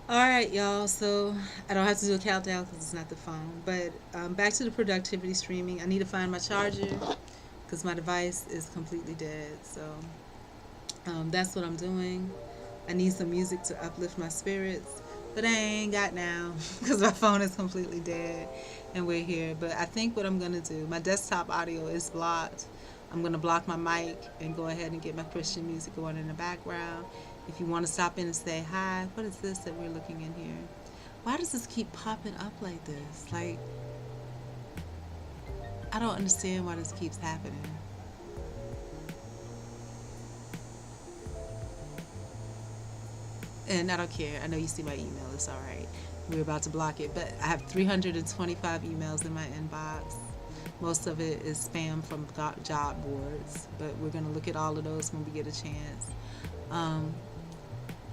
All right, y'all. So I don't have to do a countdown because it's not the phone. But back to the productivity streaming. I need to find my charger because my device is completely dead. So that's what I'm doing. I need some music to uplift my spirits, but I ain't got now because my phone is completely dead and we're here. But I think what I'm going to do, my desktop audio is blocked. I'm going to block my mic and go ahead and get my Christian music going in the background. If you want to stop in and say hi, what is this that we're looking in here? Why does this keep popping up like this? Like, I don't understand why this keeps happening. And I don't care. I know you see my email. It's all right. We're about to block it. But I have 325 emails in my inbox. Most of it is spam from job boards. But we're going to look at all of those when we get a chance. Um,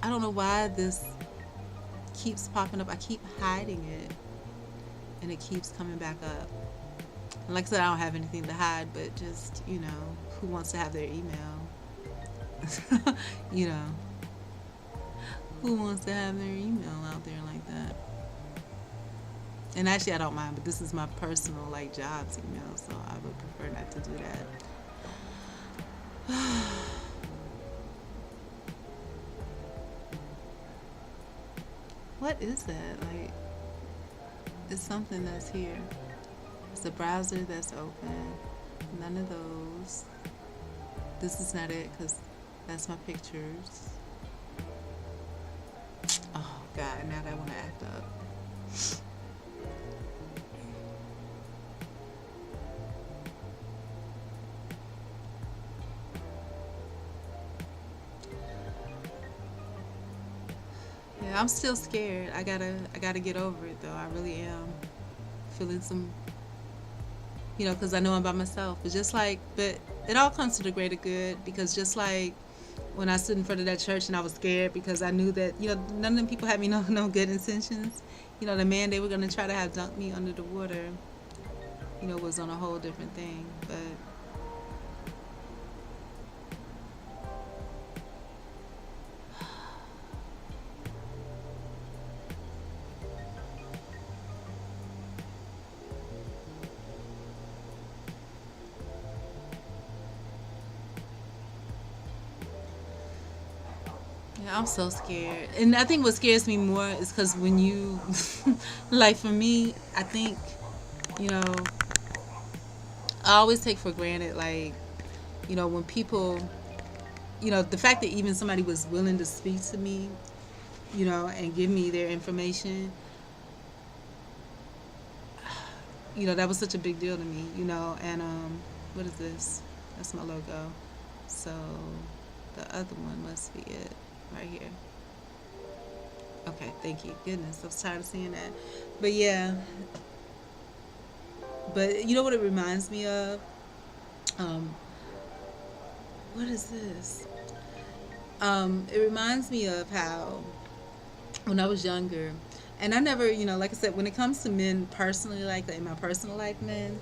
I don't know why this keeps popping up. I keep hiding it. And it keeps coming back up. And like I said, I don't have anything to hide. But just, who wants to have their email? you know, who wants to have their email out there like that? And actually, I don't mind, but this is my personal, like, jobs email, so I would prefer not to do that. What is that? Like, it's something that's here. It's a browser that's open. None of those. This is not it, because that's my pictures. Oh, God, now I want to act up. Yeah, I'm still scared. I gotta get over it though. I really am feeling some, because I know I'm by myself. But but it all comes to the greater good because just like when I stood in front of that church and I was scared because I knew that none of them people had me no good intentions. The man they were gonna try to have dunked me under the water, was on a whole different thing. But yeah, I'm so scared. And I think what scares me more is because when you, like for me, I think, you know, I always take for granted, like, when people, the fact that even somebody was willing to speak to me, and give me their information, that was such a big deal to me, and what is this? That's my logo. So the other one must be it right here. Okay, thank you. Goodness, I was tired of seeing that. But yeah, but you know what it reminds me of? Um, what is this? It reminds me of how when I was younger, and I never, like I said, when it comes to men personally, like in my personal life, men,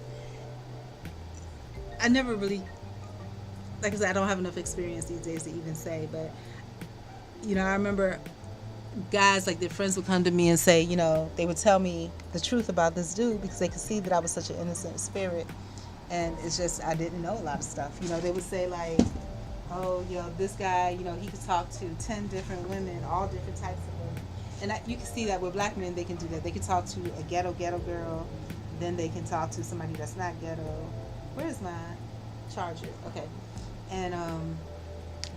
I never really, like I said, I don't have enough experience these days to even say, but I remember guys like their friends would come to me and say, they would tell me the truth about this dude because they could see that I was such an innocent spirit, and it's just I didn't know a lot of stuff. They would say like, oh, this guy, he could talk to 10 different women, all different types of women, and you can see that with black men they can do that. They can talk to a ghetto girl, then they can talk to somebody that's not ghetto. Where's my charger? Okay, and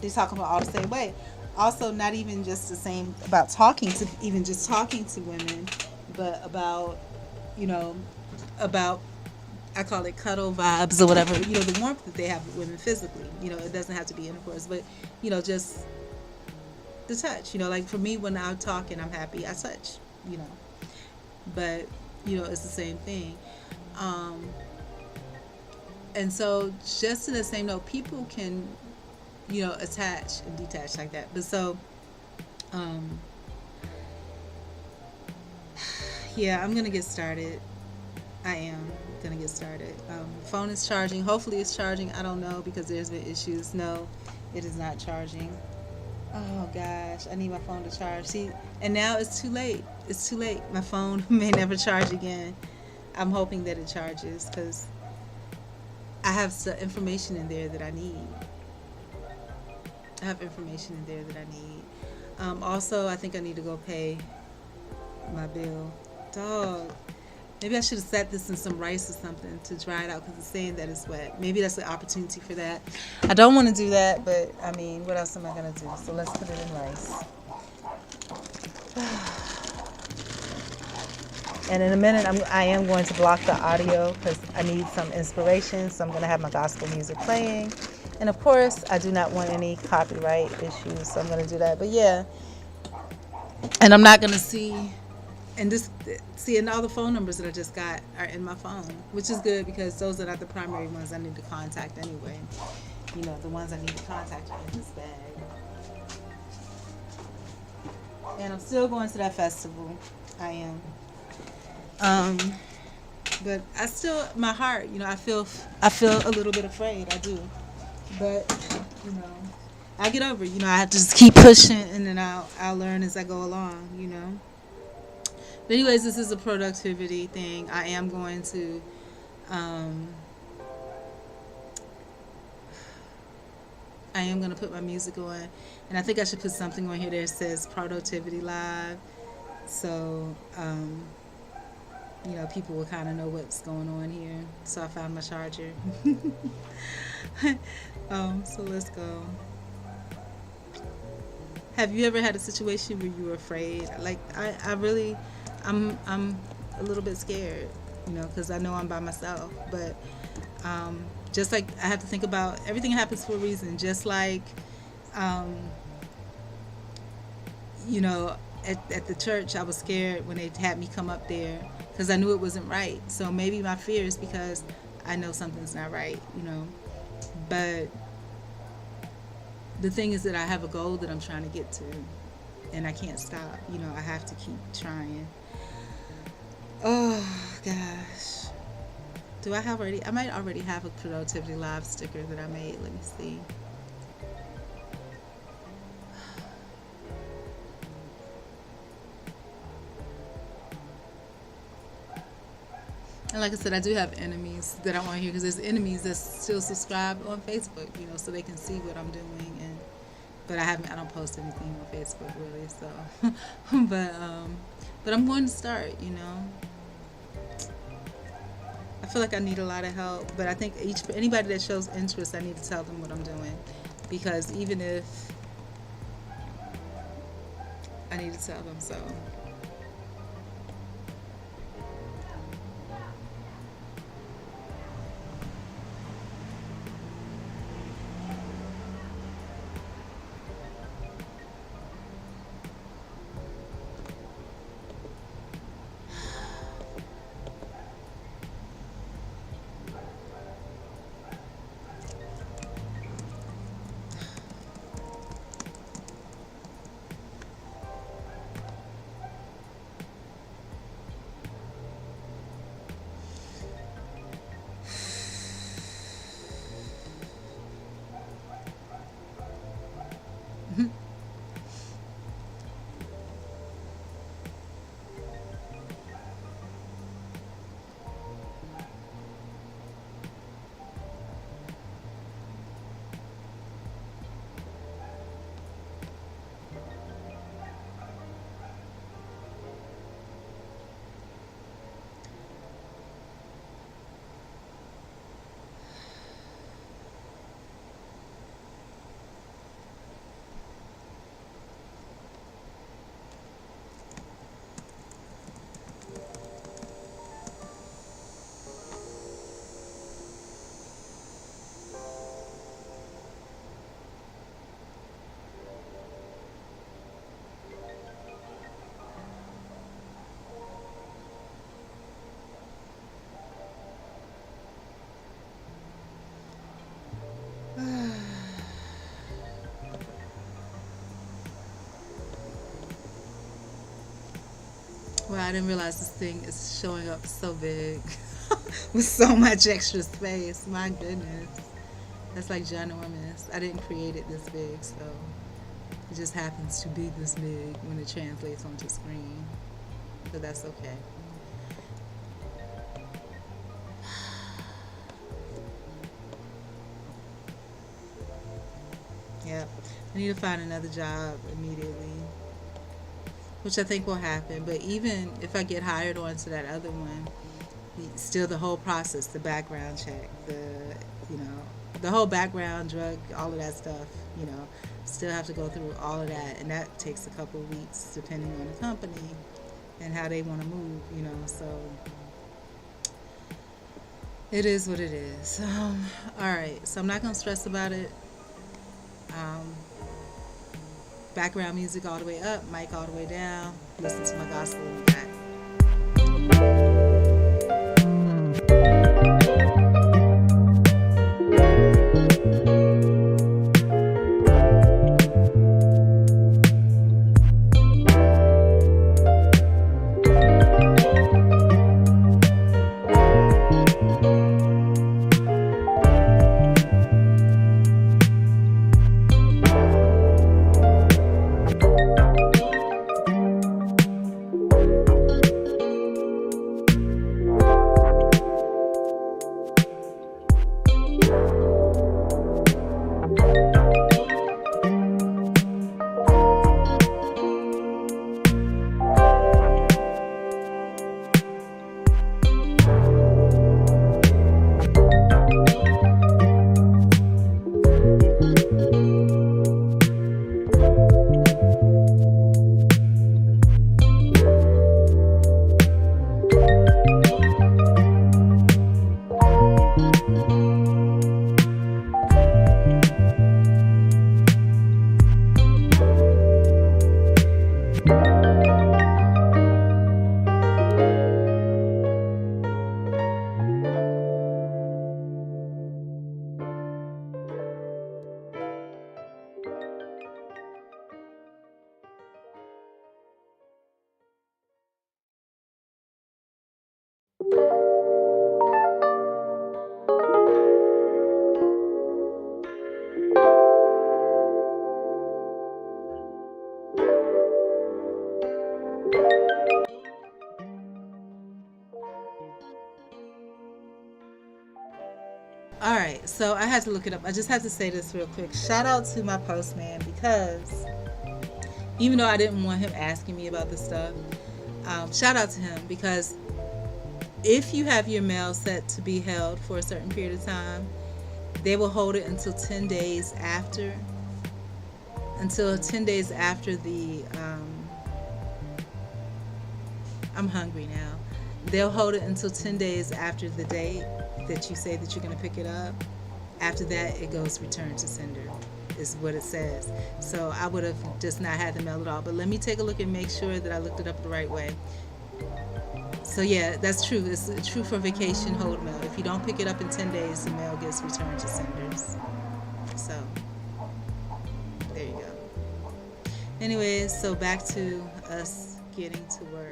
they talk about all the same way. Also, not even just the same about talking to, even just talking to women, but about, you know, about, I call it cuddle vibes or whatever, the warmth that they have with women physically. It doesn't have to be intercourse, but, just the touch. Like for me, when I'm talking, I'm happy, I touch, you know, but, it's the same thing. Um, and so, just in the same note, people can, attach and detach like that. But so, um, yeah, I'm gonna get started. I am gonna get started. Phone is charging. Hopefully, it's charging. I don't know because there's been issues. No, it is not charging. Oh gosh, I need my phone to charge. See, and now it's too late. It's too late. My phone may never charge again. I'm hoping that it charges because I have some information in there that I need. I have information in there that I need. Also, I think I need to go pay my bill. Dog. Maybe I should have set this in some rice or something to dry it out because it's saying that it's wet. Maybe that's an opportunity for that. I don't want to do that, but I mean, what else am I going to do? So let's put it in rice. And in a minute, I am going to block the audio because I need some inspiration. So I'm going to have my gospel music playing. And of course, I do not want any copyright issues, so I'm going to do that. But yeah, and I'm not going to and all the phone numbers that I just got are in my phone, which is good because those are not the primary ones I need to contact anyway. You know, the ones I need to contact are in this bag. And I'm still going to that festival. I am. But I still, my heart, you know, I feel a little bit afraid. I do. But, you know, I'll get over it. You know, I have to just keep pushing and then I'll learn as I go along, you know. But anyways, this is a productivity thing. I am going to put my music on. And I think I should put something on here that says Productivity Live. So, you know, people will kind of know what's going on here. So I found my charger. So let's go. Have you ever had a situation where you were afraid? Like, I'm a little bit scared, you know, because I know I'm by myself. But just like I have to think about everything happens for a reason. Just like, you know, at the church, I was scared when they had me come up there because I knew it wasn't right. So maybe my fear is because I know something's not right, you know. But the thing is that I have a goal that I'm trying to get to, and I can't stop. You know, I have to keep trying. Oh gosh, I might already have a Productivity Live sticker that I made. Let me see. And like I said, I do have enemies that I want here because there's enemies that still subscribe on Facebook, you know, so they can see what I'm doing. But I don't post anything on Facebook really, so. But I'm going to start, you know. I feel like I need a lot of help, but I think anybody that shows interest, I need to tell them what I'm doing, because even if I need to tell them so. Well, I didn't realize this thing is showing up so big with so much extra space. My goodness. That's like ginormous. I didn't create it this big, so It just happens to be this big when it translates onto screen. But that's okay. Yep. I need to find another job immediately, which I think will happen. But even if I get hired onto that other one, still the whole process, the background check, you know, the whole background, drug, all of that stuff, you know, still have to go through all of that. And that takes a couple of weeks depending on the company and how they want to move, you know. So it is what it is. All right. So I'm not going to stress about it. Background music all the way up, mic all the way down. Listen to my gospel in the back. All right, so I had to look it up. I just have to say this real quick. Shout out to my postman, because even though I didn't want him asking me about this stuff, shout out to him, because if you have your mail set to be held for a certain period of time, they will hold it until 10 days after. Until 10 days after the, I'm hungry now. They'll hold it until 10 days after the date that you say that you're going to pick it up. After that, it goes return to sender, is what it says. So I would have just not had the mail at all. But let me take a look and make sure that I looked it up the right way. So yeah, that's true. It's true for vacation hold mail. If you don't pick it up in 10 days, the mail gets returned to senders. So there you go. Anyways, so back to us getting to work.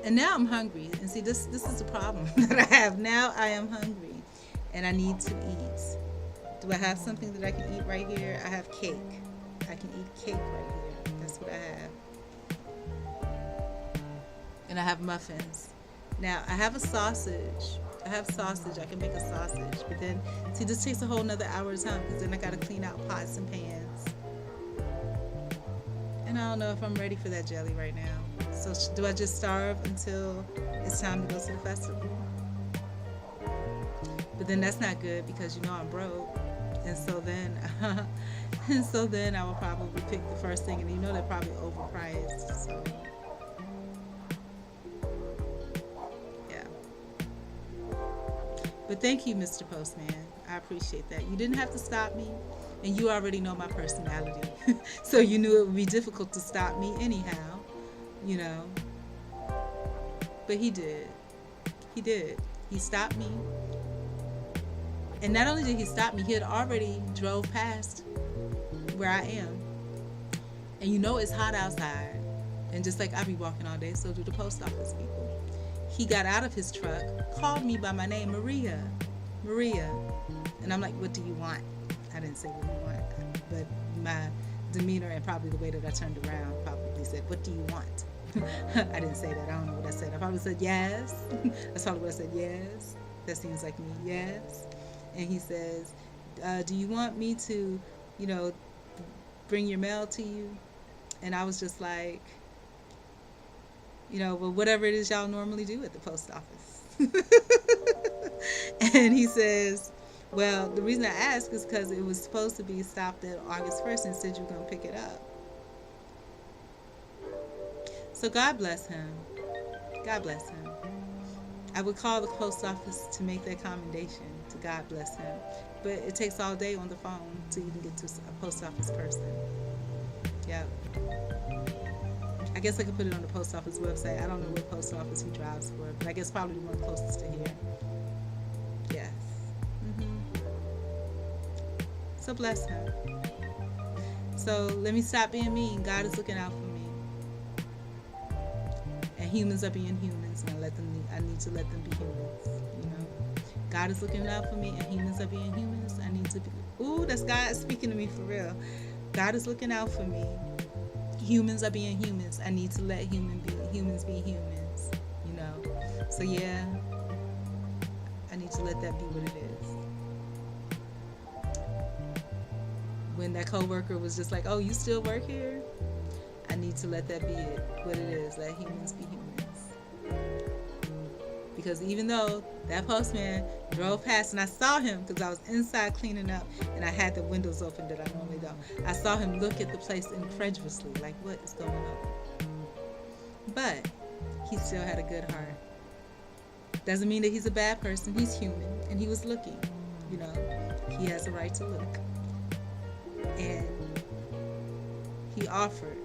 And now I'm hungry. And see, this is the problem that I have. Now I am hungry and I need to eat. Do I have something that I can eat right here? I have cake. I can eat cake right here. That's what I have. And I have muffins. Now I have a sausage. I can make a sausage. But then, see, this takes a whole nother hour of time, because then I got to clean out pots and pans. And I don't know if I'm ready for that jelly right now. So do I just starve until it's time to go to the festival? But then that's not good, because you know I'm broke. And so then I will probably pick the first thing, and you know they're probably overpriced. So yeah. But thank you, Mr. Postman. I appreciate that. You didn't have to stop me, and you already know my personality. So you knew it would be difficult to stop me anyhow, you know. But he did. He stopped me. And not only did he stop me, he had already drove past where I am. And you know it's hot outside. And just like I be walking all day, so do the post office people. He got out of his truck, called me by my name, Maria. And I'm like, what do you want? I didn't say what you want. But demeanor and probably the way that I turned around probably said, "What do you want?" I didn't say that. I don't know what I said. I probably said yes. That's probably what I said. Yes. That seems like me. Yes. And he says, "Do you want me to, you know, bring your mail to you?" And I was just like, well, whatever it is y'all normally do at the post office. And he says, "Well, the reason I asked is because it was supposed to be stopped at August 1st and said you were going to pick it up." So God bless him. God bless him. I would call the post office to make that commendation to God bless him. But it takes all day on the phone to even get to a post office person. Yep. I guess I could put it on the post office website. I don't know what post office he drives for, but I guess probably the one closest to here. Yes. So bless him. So let me stop being mean. God is looking out for me. And humans are being humans, and I need to let them be humans. God is looking out for me, and humans are being humans. I need to be. Ooh, that's God speaking to me for real. God is looking out for me. Humans are being humans. I need to let humans be humans. So yeah, I need to let that be what it is. When that coworker was just like, "Oh, you still work here?" I need to let that be what it is. Let humans be humans. Because even though that postman drove past and I saw him because I was inside cleaning up and I had the windows open that I normally don't, I saw him look at the place incredulously, like, what is going on? But he still had a good heart. Doesn't mean that he's a bad person. He's human, and he was looking. He has a right to look. And he offered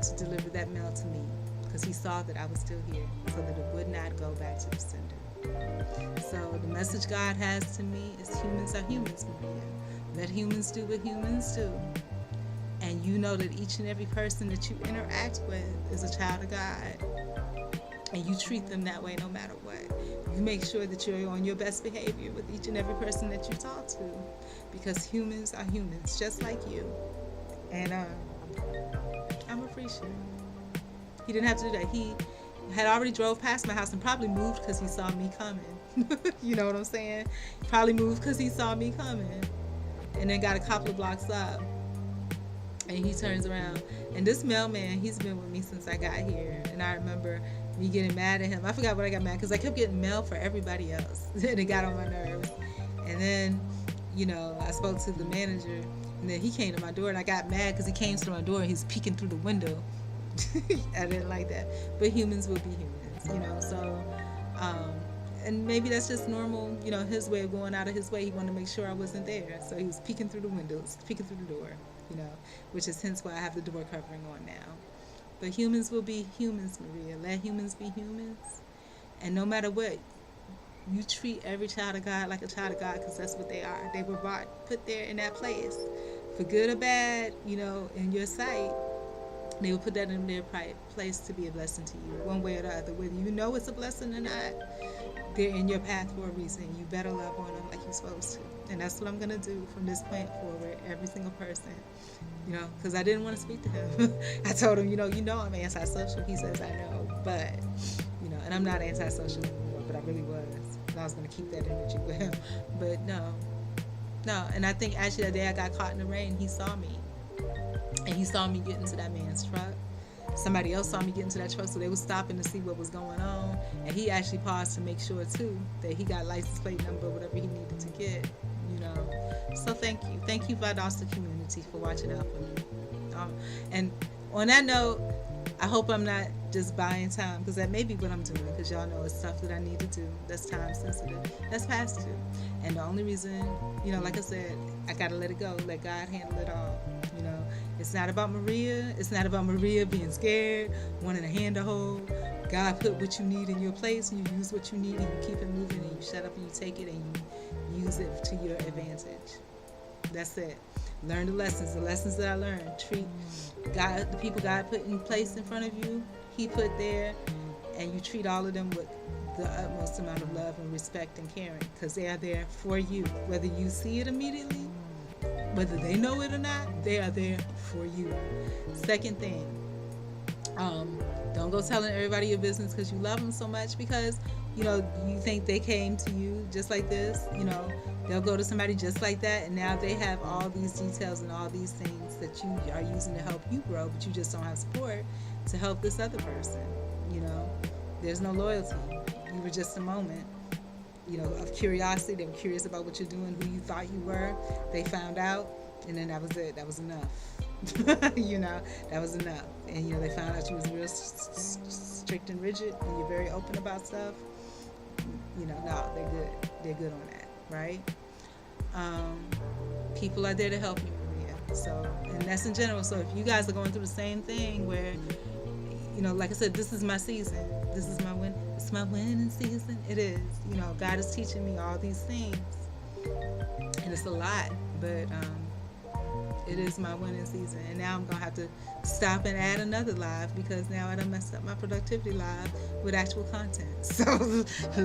to deliver that mail to me because he saw that I was still here, so that it would not go back to the sender. So the message God has to me is humans are humans, Maria. Let humans do what humans do. And you know that each and every person that you interact with is a child of God. And you treat them that way no matter what. You make sure that you're on your best behavior with each and every person that you talk to, because humans are humans, just like you. And I'm appreciative. He didn't have to do that. He had already drove past my house and probably moved because he saw me coming. You know what I'm saying? Probably moved because he saw me coming. And then got a couple of blocks up. And he turns around. And this mailman, he's been with me since I got here. And I remember me getting mad at him. I forgot what I got mad because I kept getting mail for everybody else. And it got on my nerves. And then, I spoke to the manager. And then he came to my door. And I got mad because he came to my door and he's peeking through the window. I didn't like that. But humans will be humans, So, and maybe that's just normal, his way of going out of his way. He wanted to make sure I wasn't there. So he was peeking through the windows, peeking through the door, which is hence why I have the door covering on now. But humans will be humans, Maria. Let humans be humans. And no matter what, you treat every child of God like a child of God, because that's what they are. They were put there in that place. For good or bad, in your sight, they will put that in their place to be a blessing to you, one way or the other. Whether you know it's a blessing or not, they're in your path for a reason. You better love on them like you're supposed to. And that's what I'm going to do from this point forward, every single person. Because I didn't want to speak to him. I told him, I'm antisocial. He says, I know. But, and I'm not antisocial anymore, but I really was. And I was going to keep that energy with him. But no. And I think actually that day I got caught in the rain, he saw me. And he saw me get into that man's truck. Somebody else saw me get into that truck, so they were stopping to see what was going on. And he actually paused to make sure, too, that he got license plate number, whatever he needed to get, So thank you. Thank you, Valdosta community, for watching out for me. And on that note, I hope I'm not just buying time, because that may be what I'm doing, because y'all know it's stuff that I need to do that's time sensitive. That's past due. And the only reason, like I said, I got to let it go. Let God handle it all. It's not about Maria. It's not about Maria being scared, wanting a hand to hold. God put what you need in your place, and you use what you need, and you keep it moving, and you shut up and you take it, and you use it to your advantage. That's it. Learn the lessons that I learned. Treat God, the people God put in place in front of you, He put there, and you treat all of them with the utmost amount of love and respect and caring, because they are there for you, whether you see it immediately, Whether they know it or not, they are there for you. Second thing, don't go telling everybody your business because you love them so much, because you think they came to you just like this. They'll go to somebody just like that, and now they have all these details and all these things that you are using to help you grow, but you just don't have support to help this other person. There's no loyalty. You were just a moment of curiosity. They were curious about what you're doing, who you thought you were. They found out, and then that was it. That was enough. That was enough. And they found out you was real strict and rigid, and you're very open about stuff. No, they're good. They're good on that, right? People are there to help you, Maria. So, and that's in general. So if you guys are going through the same thing where, like I said, this is my season. This is my win. It's my winning season. It is. God is teaching me all these things, and it's a lot, but it is my winning season. And now I'm gonna have to stop and add another live, because now I done messed up my productivity live with actual content. So